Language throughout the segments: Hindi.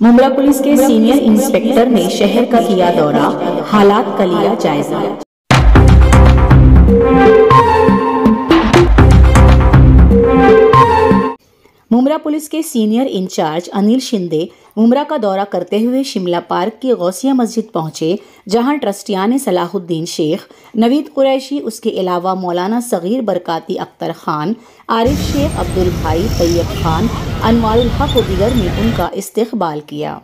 मुंब्रा पुलिस के सीनियर इंस्पेक्टर ने शहर का किया दौरा, हालात का लिया जायजा। मुंब्रा पुलिस के सीनियर इंचार्ज अनिल शिंदे मुंब्रा का दौरा करते हुए शिमला पार्क की गौसिया मस्जिद पहुंचे, जहां ट्रस्टियान सलाहुद्दीन शेख, नवीद कुरैशी, उसके अलावा मौलाना सगीर बरकाती अख्तर खान, आरिफ शेख, अब्दुल भाई, तैयब खान, अनवारुल हक और दीगर ने उनका इस्तकबाल किया।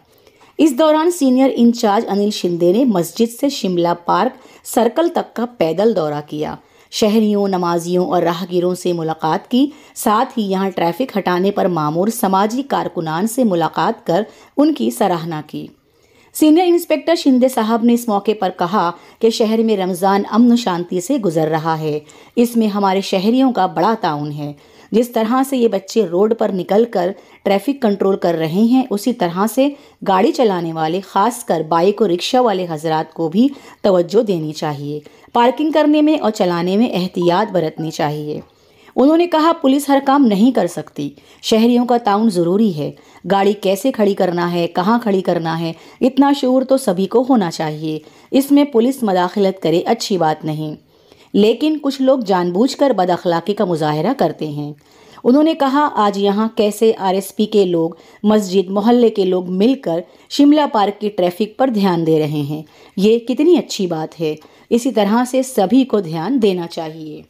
इस दौरान सीनियर इंचार्ज अनिल शिंदे ने मस्जिद से शिमला पार्क सर्कल तक का पैदल दौरा किया, शहरियों, नमाजियों और राहगीरों से मुलाकात की। साथ ही यहां ट्रैफिक हटाने पर मामूर समाजी कारकुनान से मुलाकात कर उनकी सराहना की। सीनियर इंस्पेक्टर शिंदे साहब ने इस मौके पर कहा कि शहर में रमज़ान अमन शांति से गुजर रहा है। इसमें हमारे शहरियों का बड़ा ताउन है। जिस तरह से ये बच्चे रोड पर निकलकर ट्रैफिक कंट्रोल कर रहे हैं, उसी तरह से गाड़ी चलाने वाले, खासकर बाइक और रिक्शा वाले हजरात को भी तवज्जो देनी चाहिए। पार्किंग करने में और चलाने में एहतियात बरतनी चाहिए। उन्होंने कहा, पुलिस हर काम नहीं कर सकती, शहरियों का ताउन ज़रूरी है। गाड़ी कैसे खड़ी करना है, कहाँ खड़ी करना है, इतना शऊर तो सभी को होना चाहिए। इसमें पुलिस मदाखलत करे अच्छी बात नहीं, लेकिन कुछ लोग जानबूझकर बदअखलाकी का मुजाहरा करते हैं। उन्होंने कहा, आज यहाँ कैसे आरएसपी के लोग, मस्जिद, मोहल्ले के लोग मिलकर शिमला पार्क की ट्रैफिक पर ध्यान दे रहे हैं। ये कितनी अच्छी बात है। इसी तरह से सभी को ध्यान देना चाहिए।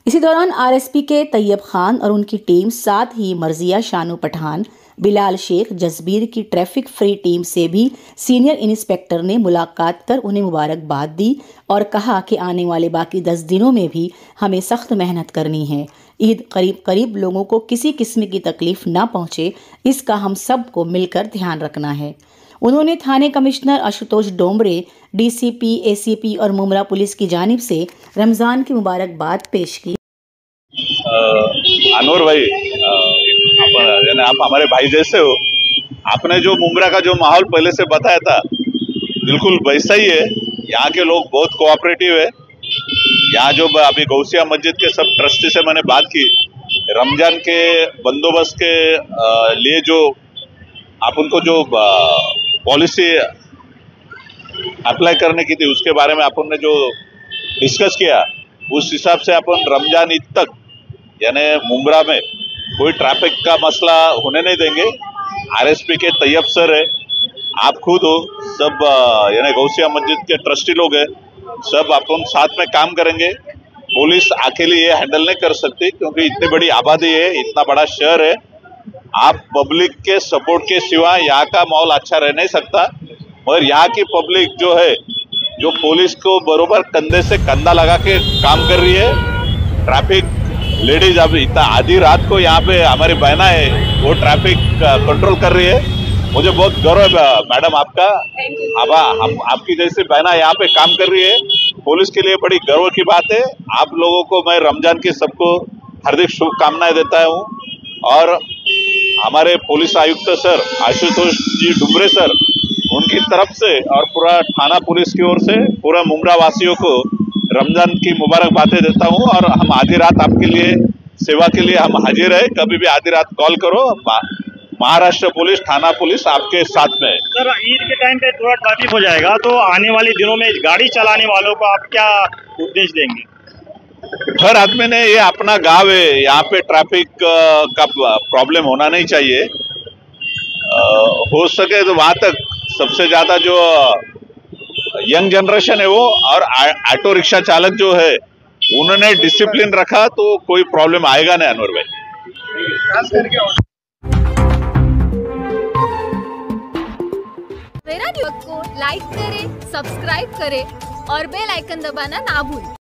इसी दौरान आरएसपी के तैयब खान और उनकी टीम, साथ ही मर्जिया शानू पठान, बिलाल शेख, जसबीर की ट्रैफिक फ्री टीम से भी सीनियर इंस्पेक्टर ने मुलाकात कर उन्हें मुबारकबाद दी और कहा कि आने वाले बाकी 10 दिनों में भी हमें सख्त मेहनत करनी है। ईद करीब करीब लोगों को किसी किस्म की तकलीफ ना पहुंचे, इसका हम सबको मिलकर ध्यान रखना है। उन्होंने थाने कमिश्नर आशुतोष डोमरे, डीसीपी, एसीपी और मुंब्रा पुलिस की जानिब से रमज़ान की मुबारकबाद पेश की। अनवर भाई, आप हमारे भाई जैसे हो। आपने जो मुंब्रा का जो माहौल पहले से बताया था, बिल्कुल वैसा ही है। यहाँ के लोग बहुत कोऑपरेटिव है। यहाँ जो अभी गौसिया मस्जिद के सब ट्रस्टी से मैंने बात की, रमजान के बंदोबस्त के लिए जो आप उनको जो पॉलिसी अप्लाई करने की थी, उसके बारे में अपन ने जो डिस्कस किया, उस हिसाब से अपन रमजान ईद तक यानी मुंब्रा में कोई ट्रैफिक का मसला होने नहीं देंगे। आरएसपी के तैयब सर है, आप खुद हो, सब यानी गौसिया मस्जिद के ट्रस्टी लोग हैं, सब अपन साथ में काम करेंगे। पुलिस अकेली ये हैंडल नहीं कर सकती, क्योंकि इतनी बड़ी आबादी है, इतना बड़ा शहर है। आप पब्लिक के सपोर्ट के सिवा यहाँ का माहौल अच्छा रह नहीं सकता। मगर यहाँ की पब्लिक जो है, जो पुलिस को बरोबर कंधे से कंधा लगा के काम कर रही है। ट्रैफिक लेडीज अभी इतना आधी रात को यहाँ पे हमारी बहना है, वो ट्रैफिक कंट्रोल कर रही है। मुझे बहुत गर्व है मैडम आपका। हम आपकी जैसी बहना यहाँ पे काम कर रही है, पुलिस के लिए बड़ी गर्व की बात है। आप लोगों को मैं रमजान की सबको हार्दिक शुभकामनाएं देता हूँ। और हमारे पुलिस आयुक्त सर आशुतोष जी डुमरे सर, उनकी तरफ से और पूरा थाना पुलिस की ओर से पूरा मुंब्रा वासियों को रमजान की मुबारकबादें देता हूँ। और हम आधी रात आपके लिए सेवा के लिए हम हाजिर है। कभी भी आधी रात कॉल करो, महाराष्ट्र पुलिस, थाना पुलिस आपके साथ में है। सर, ईद के टाइम पे थोड़ा ट्रैफिक हो जाएगा, तो आने वाले दिनों में गाड़ी चलाने वालों को आप क्या उपदेश देंगे? हर आदमी ने, ये अपना गांव है, यहाँ पे ट्रैफिक का प्रॉब्लम होना नहीं चाहिए। हो सके तो वहां तक सबसे ज्यादा जो यंग जनरेशन है वो और ऑटो रिक्शा चालक जो है, उन्होंने डिसिप्लिन रखा तो कोई प्रॉब्लम आएगा नहीं। अनवर भाई, मेरा न्यूज़ को लाइक करें, सब्सक्राइब करें और बेल आइकन दबाना ना भूलें।